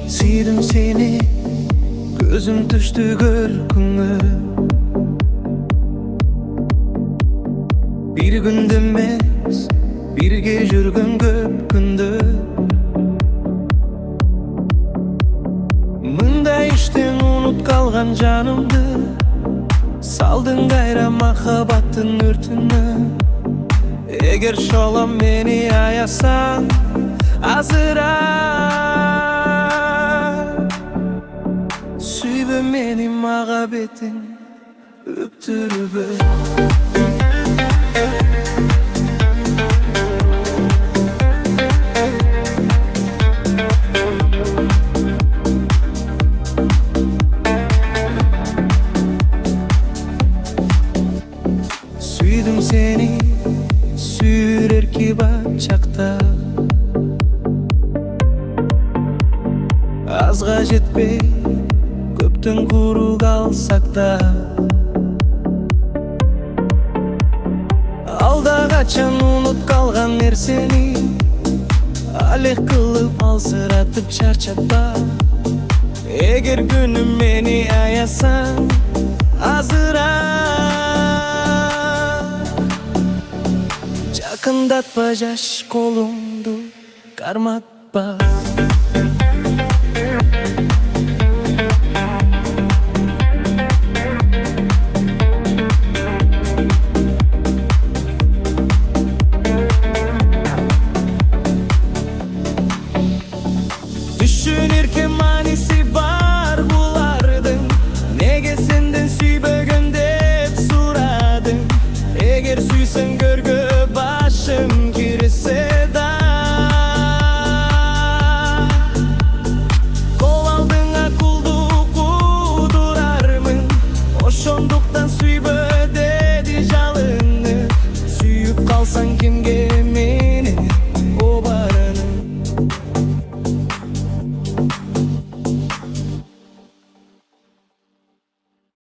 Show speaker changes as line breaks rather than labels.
Suydum seni, gözüm düştü görküngө. Bir günde emes, birge жүргөн көп күндө. Мындай иштен унут калган жанымды, салдың кайра махабаттын өртүнө. Эгер шолом мени аясаң, азыраак сүйбө мени, мага бетиң өптүрбө. Suyдum seni, sürerki бачакта. Азга жетпей, көптөн куру калсак да. Алда качан унут калган нерсени, алек кылып алсыратып чарчатпа. Эгер күнүм мени аясаң, азыраак жакындатпа, жаш колуңду карматпа. Düşünürken manisi var bulardın, nege senden süybөгөн деп сурадың. Эгер сүйсөң көргө башым